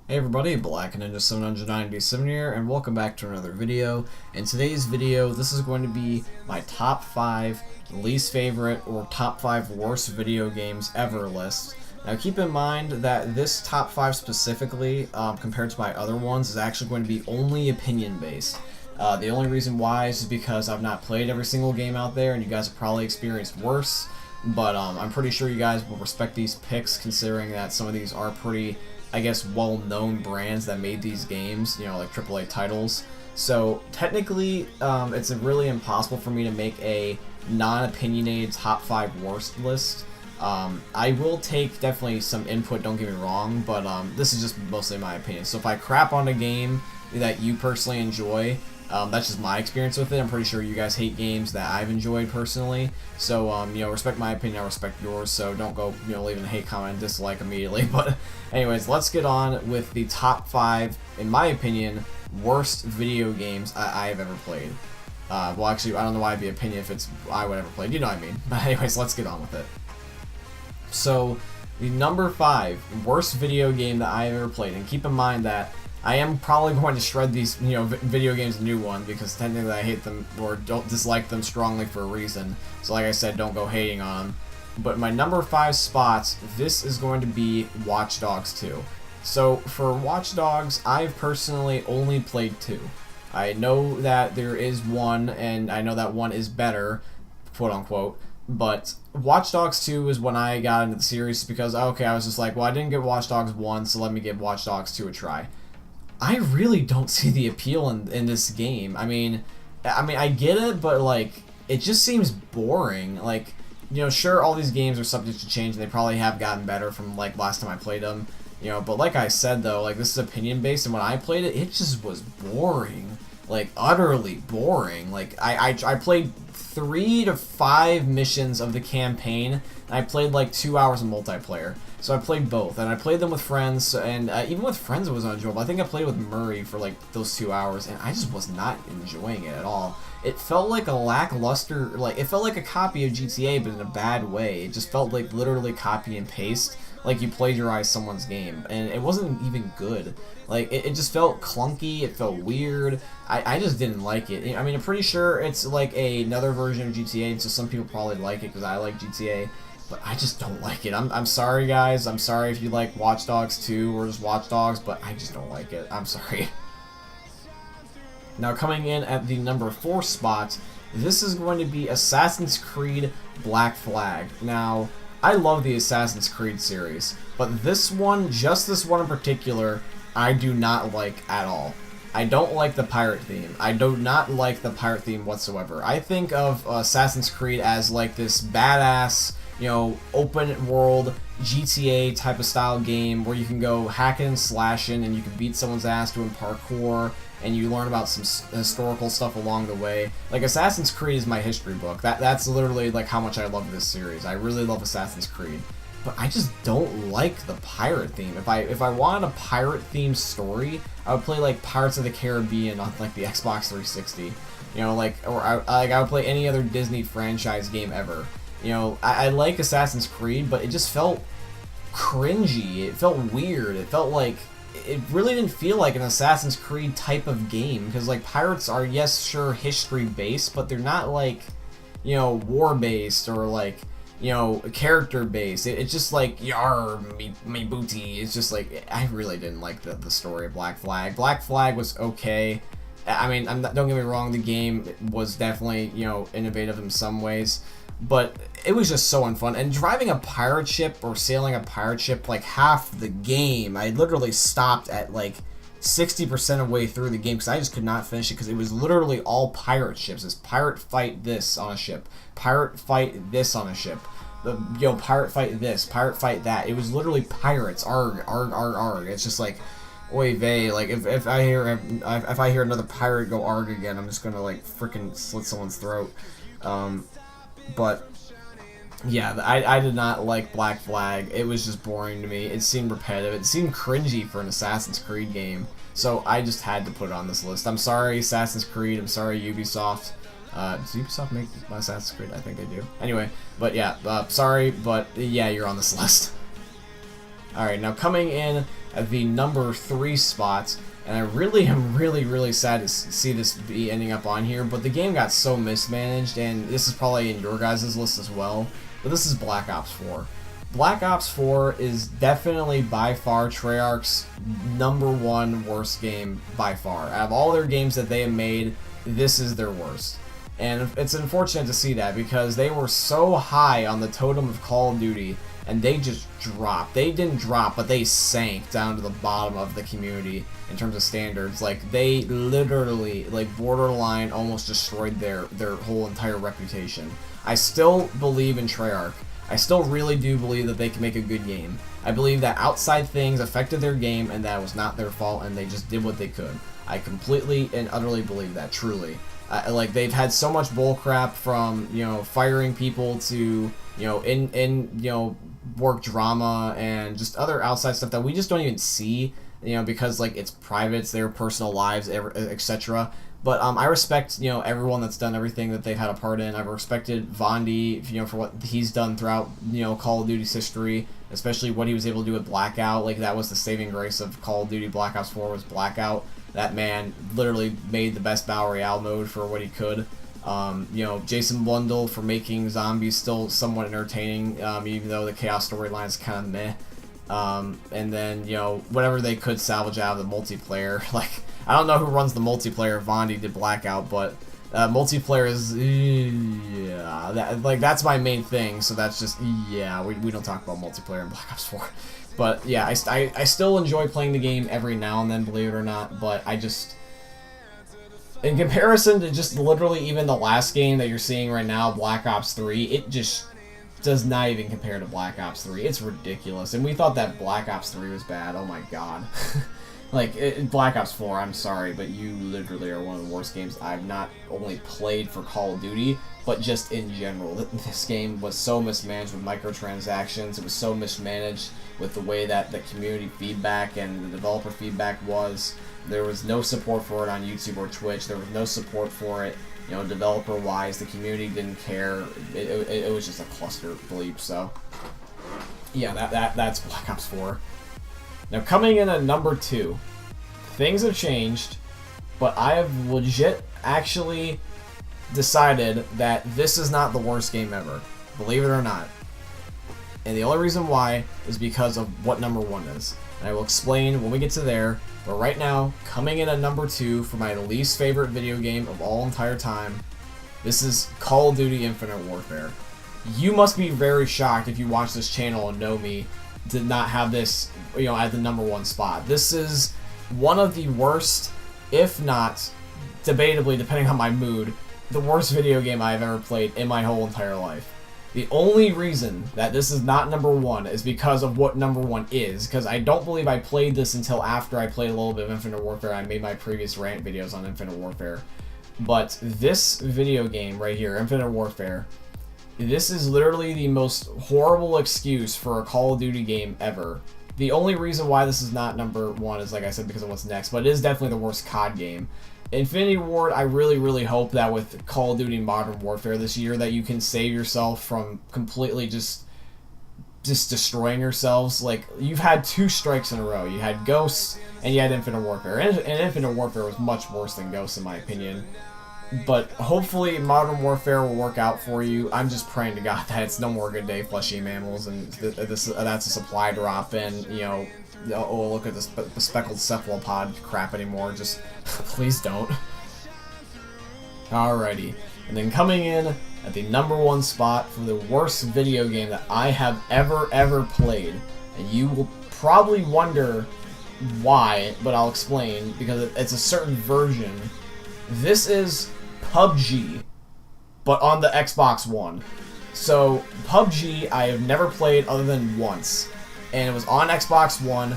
Hey everybody, Black Ninja 797 here, and welcome back to another video. In today's video, this is going to be my top 5 least favorite or top 5 worst video games ever list. Now keep in mind that this top 5 specifically, compared to my other ones, is actually going to be only opinion based. The only reason why is because I've not played every single game out there, and you guys have probably experienced worse, but I'm pretty sure you guys will respect these picks considering that some of these are pretty, I guess, well-known brands that made these games, you know, like AAA titles. So technically, it's really impossible for me to make a non-opinionated top 5 worst list. I will take definitely some input, don't get me wrong, but this is just mostly my opinion. So if I crap on a game that you personally enjoy, that's just my experience with it. I'm pretty sure you guys hate games that I've enjoyed personally. So, you know, respect my opinion, I respect yours. So don't go, you know, leaving a hate comment, dislike immediately. But anyways, let's get on with the top 5, in my opinion, worst video games I've ever played. Well, actually, I don't know why it'd be opinion if it's I would ever played. You know what I mean. But anyways, let's get on with it. So, the number 5 worst video game that I've ever played, and keep in mind that I am probably going to shred these, you know, video games a new one because technically I hate them or don't dislike them strongly for a reason. So like I said, don't go hating on them. But my number 5 spots, this is going to be Watch Dogs 2. So for Watch Dogs, I've personally only played 2. I know that there is one, and I know that one is better, quote unquote. But Watch Dogs 2 is when I got into the series because, okay, I was just like, well, I didn't get Watch Dogs 1, so let me give Watch Dogs 2 a try. I really don't see the appeal in this game. I mean, I get it, but like, it just seems boring. Like, you know, sure, all these games are subject to change, and they probably have gotten better from like last time I played them. You know, but like I said though, like this is opinion based, and when I played it, it just was boring, like utterly boring. Like I played 3 to 5 missions of the campaign, and I played like 2 hours of multiplayer. So I played both, and I played them with friends, and even with friends it was unenjoyable. I think I played with Murray for like those 2 hours, and I just was not enjoying it at all. It felt like a lackluster, like it felt like a copy of GTA, but in a bad way. It just felt like literally copy and paste, like you plagiarized someone's game, and it wasn't even good. Like it just felt clunky. It felt weird. I just didn't like it. I mean, I'm pretty sure it's like another version of GTA, and so some people probably like it because I like GTA. But I just don't like it. I'm sorry, guys. I'm sorry if you like Watch Dogs 2 or just Watch Dogs, but I just don't like it. I'm sorry. Now, coming in at the number 4 spot, this is going to be Assassin's Creed Black Flag. Now, I love the Assassin's Creed series, but this one, just this one in particular, I do not like at all. I don't like the pirate theme. I do not like the pirate theme whatsoever. I think of Assassin's Creed as like this badass, you know, open world GTA type of style game where you can go hacking and slashing and you can beat someone's ass doing parkour and you learn about some historical stuff along the way. Like Assassin's Creed is my history book. That's literally like how much I love this series. I really love Assassin's Creed. But I just don't like the pirate theme. If I wanted a pirate themed story, I would play like Pirates of the Caribbean on like the Xbox 360. You know, like, or I would play any other Disney franchise game ever. You know, I like Assassin's Creed, but it just felt cringy. It felt weird. It felt like, it really didn't feel like an Assassin's Creed type of game. Because, like, pirates are, yes, sure, history-based, but they're not, like, you know, war-based or, like, you know, character-based. It's just like, yar, me booty. It's just like, I really didn't like the story of Black Flag. Black Flag was okay. I mean, don't get me wrong, the game was definitely, you know, innovative in some ways. But it was just so unfun. And driving a pirate ship or sailing a pirate ship, like half the game, I literally stopped at like 60% of the way through the game because I just could not finish it because it was literally all pirate ships. It's pirate fight this on a ship, pirate fight this on a ship, you know, pirate fight this, pirate fight that. It was literally pirates, arg, arg, arg, arg. It's just like, oy vey, like if I hear another pirate go arg again, I'm just gonna like freaking slit someone's throat. But yeah, I did not like Black Flag. It was just boring to me. It seemed repetitive. It seemed cringy for an Assassin's Creed game. So I just had to put it on this list. I'm sorry, Assassin's Creed. I'm sorry, Ubisoft. Does Ubisoft make Assassin's Creed? I think they do. Anyway, but yeah, sorry, but yeah, you're on this list. Alright, now coming in at the number 3 spot. And I really am really sad to see this be ending up on here, but the game got so mismanaged, and this is probably in your guys' list as well, but this is Black Ops 4. Black Ops 4 is definitely by far Treyarch's #1 worst game by far. Out of all their games that they have made, this is their worst. And it's unfortunate to see that, because they were so high on the totem of Call of Duty, and they just dropped. They didn't drop, but they sank down to the bottom of the community in terms of standards. Like, they literally, like, borderline almost destroyed their whole entire reputation. I still believe in Treyarch. I still really do believe that they can make a good game. I believe that outside things affected their game, and that was not their fault, and they just did what they could. I completely and utterly believe that, truly. Like, they've had so much bullcrap from, you know, firing people to, you know, you know, work drama and just other outside stuff that we just don't even see, you know, because, like, it's private, it's their personal lives, etc. But I respect, you know, everyone that's done everything that they've had a part in. I've respected Vondi, you know, for what he's done throughout, you know, Call of Duty's history, especially what he was able to do with Blackout. Like, that was the saving grace of Call of Duty Black Ops 4 was Blackout. That man literally made the best Battle Royale mode for what he could. You know, Jason Blundell for making zombies still somewhat entertaining, even though the Chaos storyline is kind of meh. And then, you know, whatever they could salvage out of the multiplayer. Like, I don't know who runs the multiplayer. Vondi did Blackout, but multiplayer is, yeah, that's my main thing. So that's just, yeah, we don't talk about multiplayer in Black Ops 4. But yeah, I still enjoy playing the game every now and then, believe it or not. But I just, in comparison to just literally even the last game that you're seeing right now, Black Ops 3, it just does not even compare to Black Ops 3. It's ridiculous. And we thought that Black Ops 3 was bad. Oh my god. Like, Black Ops 4, I'm sorry, but you literally are one of the worst games I've not only played for Call of Duty, but just in general. This game was so mismanaged with microtransactions. It was so mismanaged with the way that the community feedback and the developer feedback was. There was no support for it on YouTube or Twitch. There was no support for it, you know, developer-wise. The community didn't care. It was just a cluster bleep. So, yeah, that's Black Ops 4. Now, coming in at number 2, things have changed, but I have legit actually decided that this is not the worst game ever. Believe it or not. And the only reason why is because of what number 1 is. And I will explain when we get to there. But right now, coming in at number 2 for my least favorite video game of all entire time, this is Call of Duty Infinite Warfare. You must be very shocked if you watch this channel and know me to not have this, you know, at the number 1 spot. This is one of the worst, if not, debatably, depending on my mood, the worst video game I've ever played in my whole entire life. The only reason that this is not number 1 is because of what number 1 is, because I don't believe I played this until after I played a little bit of Infinite Warfare. I made my previous rant videos on Infinite Warfare. But this video game right here, Infinite Warfare, this is literally the most horrible excuse for a Call of Duty game ever. The only reason why this is not number 1 is, like I said, because of what's next, but it is definitely the worst COD game. Infinity Ward, I really hope that with Call of Duty Modern Warfare this year that you can save yourself from completely just destroying yourselves. Like, you've had 2 strikes in a row. You had Ghosts and you had Infinite Warfare. And Infinite Warfare was much worse than Ghosts in my opinion. But hopefully Modern Warfare will work out for you. I'm just praying to God that it's no more Good Day Fleshy Mammals and that's a supply drop and, you know, oh, look at this speckled cephalopod crap anymore. Just please don't. Alrighty. And then coming in at the number 1 spot for the worst video game that I have ever played. And you will probably wonder why, but I'll explain, because it's a certain version. This is PUBG, but on the Xbox One. So, PUBG I have never played other than once. And it was on Xbox One,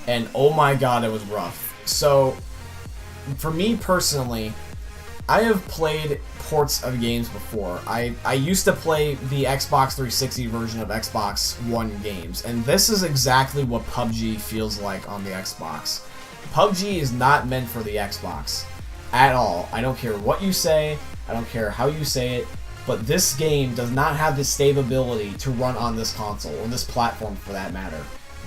and oh my god, it was rough. So, for me personally, I have played ports of games before. I used to play the Xbox 360 version of Xbox One games, and this is exactly what PUBG feels like on the Xbox. PUBG is not meant for the Xbox at all. I don't care what you say, I don't care how you say it, but this game does not have the stability to run on this console, or this platform for that matter.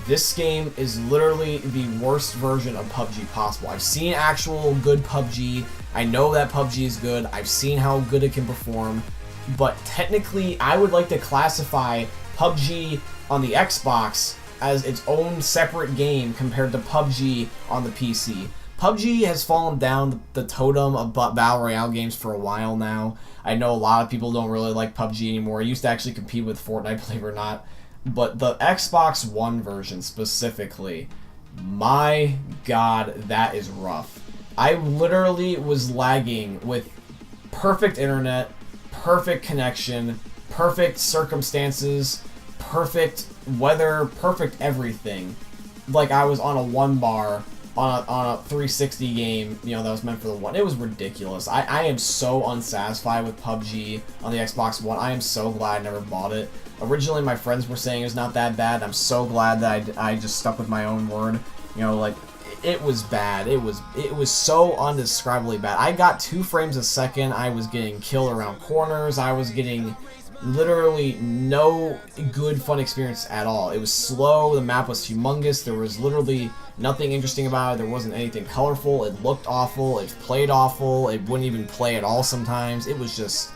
This game is literally the worst version of PUBG possible. I've seen actual good PUBG. I know that PUBG is good. I've seen how good it can perform. But technically, I would like to classify PUBG on the Xbox as its own separate game compared to PUBG on the PC. PUBG has fallen down the totem of Battle Royale games for a while now. I know a lot of people don't really like PUBG anymore. I used to actually compete with Fortnite, believe it or not. But the Xbox One version specifically, my god, that is rough. I literally was lagging with perfect internet, perfect connection, perfect circumstances, perfect weather, perfect everything. Like I was on a 1 bar on a 360 game, you know, that was meant for the One. It was ridiculous. I am so unsatisfied with PUBG on the Xbox One. I am so glad I never bought it. Originally, my friends were saying it was not that bad. I'm so glad that I just stuck with my own word. You know, like, it was bad. It was so undescribably bad. I got 2 frames a second. I was getting killed around corners. I was getting literally no good fun experience at all. It was slow. The map was humongous. There was literally nothing interesting about it. There wasn't anything colorful. It looked awful. It played awful. It wouldn't even play at all sometimes. It was just,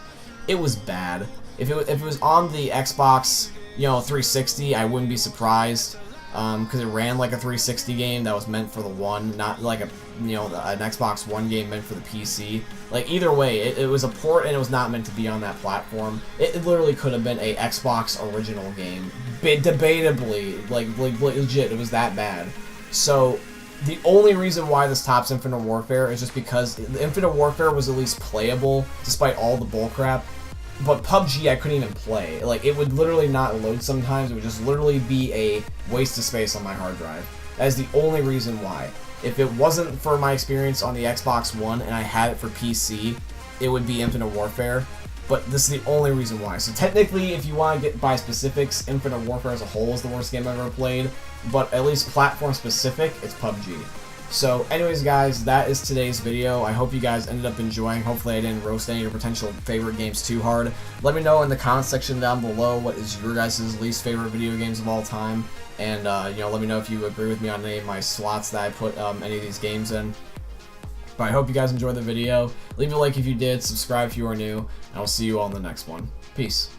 it was bad. If it was on the Xbox, you know, 360, I wouldn't be surprised, because it ran like a 360 game that was meant for the One, not like a, you know, an Xbox One game meant for the PC. Like, either way, it was a port and it was not meant to be on that platform. It literally could have been a Xbox original game, debatably, like legit, it was that bad. So, the only reason why this tops Infinite Warfare is just because Infinite Warfare was at least playable, despite all the bullcrap. But PUBG, I couldn't even play. Like, it would literally not load sometimes. It would just literally be a waste of space on my hard drive. That is the only reason why. If it wasn't for my experience on the Xbox One and I had it for PC, it would be Infinite Warfare. But this is the only reason why. So technically, if you want to get by specifics, Infinite Warfare as a whole is the worst game I've ever played. But at least platform specific, it's PUBG. So anyways, guys, that is today's video. I hope you guys ended up enjoying. Hopefully I didn't roast any of your potential favorite games too hard. Let me know in the comment section down below what is your guys' least favorite video games of all time. And, you know, let me know if you agree with me on any of my slots that I put any of these games in. But I hope you guys enjoyed the video. Leave a like if you did, subscribe if you are new, and I'll see you all in the next one. Peace.